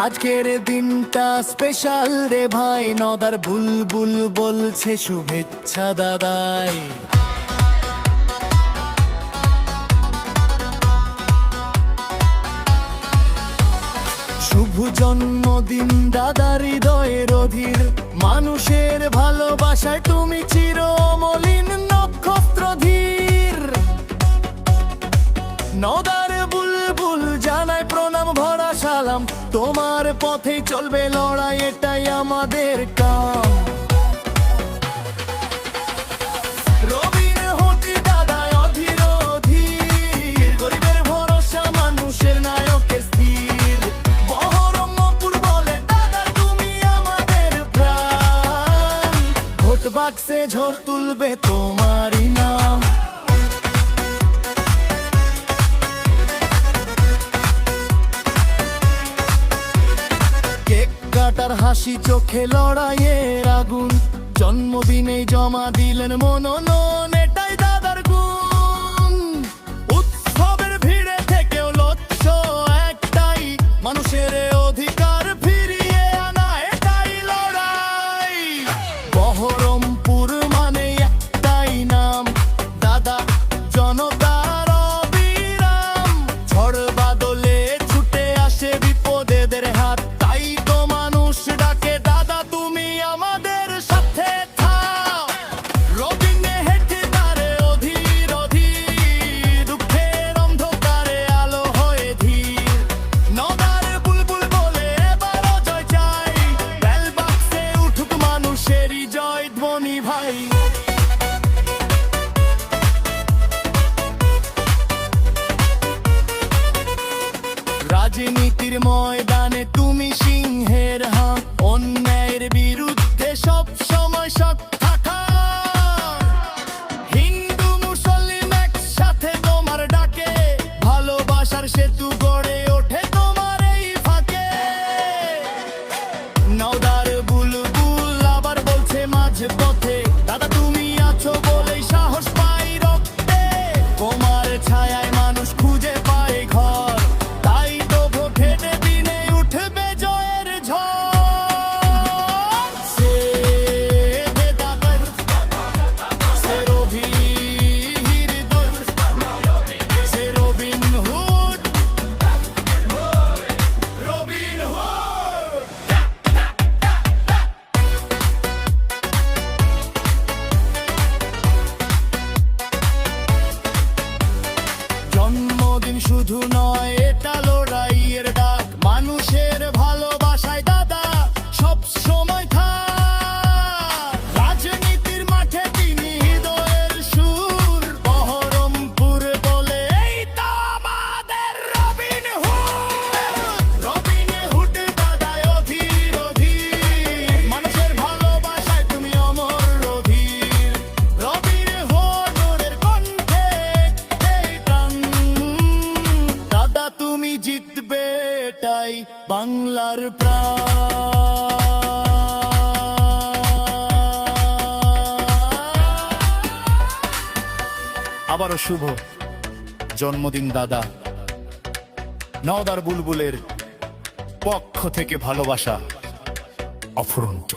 আজকের দিনটা স্পেশাল রে ভাই, নদার বুলবুল বলছে শুভেচ্ছা দাদাই। শুভ জন্মদিন দাদা, হৃদয়ের অধীর, মানুষের ভালোবাসায় তুমি চির অমলিন নক্ষত্র ধীর। নদার বুলবুল জানায় প্রণাম ভরা সালাম, তোমার পথেই চলবে লড়াই, এটাই আমাদের কাম। রবির হতি দাদায় অধীর অধীর, গরিবের ভরসা মানুষের নায়কের স্থির। বহরমপুর বলে দাদা তুমি আমাদের প্রাণ, ভোট বাক্সে ঝড় তুলবে তোমারই নাম। কাটার হাসি চোখে লড়াইয়ের আগুন, জন্মদিনে জমা দিলেন মনোনয়ন, এটাই দাদার গুণ। উৎসবের ভিড়ে থেকেও লক্ষ্য একটাই, মানুষের অধিকার ফিরিয়ে আনা, এটাই লড়াই। বহরমপুর মানে একটাই নাম, দাদা জনতার অবিরাম। ঝড় বাদলে ছুটে আসে বিপদেদের হাত, তাই তো মানুষ ডাকে দাদা তুমি আমাদের সাথে থাও। রবিনে হেঁটে তারে অধীর অধীর, দুঃখের অন্ধকারে আলো হয়ে ধীর। নদার বুলবুল বলে এবারও জয় চাই, বেল বাক্সে উঠুক মানুষেরই জয় ধ্বনি ভাই। রাজনীতির ময়দানে তুমি সিংহের হাঁ, অন্যায়ের বিরুদ্ধে সব সময় সৎ থাকা। হিন্দু মুসলিম একসাথে তোমার ডাকে, ভালোবাসার সেতু গড়ে ওঠে তোমার এই ফাঁকে। নওদার বুলবুল আবার বলছে মাঝ পথে, দাদা তুমি আছো বলেই সাহস পাই রক্তে। তোমার ছায়ায় মানুষ খুঁজে পায় ঘর, তাই তো ভোটের দিনে উঠবে জয়ের ঝড়। সে দাদার সে রবির দোল, সে রবিন হুড, রবিন হুড। জন্মদিন শুধু নয়, এটা লড়াইয়ের ডাক, মানুষের ভালোবাসায় দাদা সব সময় থাক। রাজনীতির মাঠে তিনি হৃদয়ের সুর, বহরমপুর বলে এই তো আমাদের রবিন হুড। রবিন হুড দাদায় অধীর অধীর, মানুষের ভালোবাসায় তুমি অমর অধীর। রবিন হুডের কণ্ঠে এই টান, দাদা তুমি জিতবে এটাই বাংলার প্রাণ। আবারও শুভ জন্মদিন দাদা, নওদার বুলবুলের পক্ষ থেকে ভালোবাসা অফুরন্ত।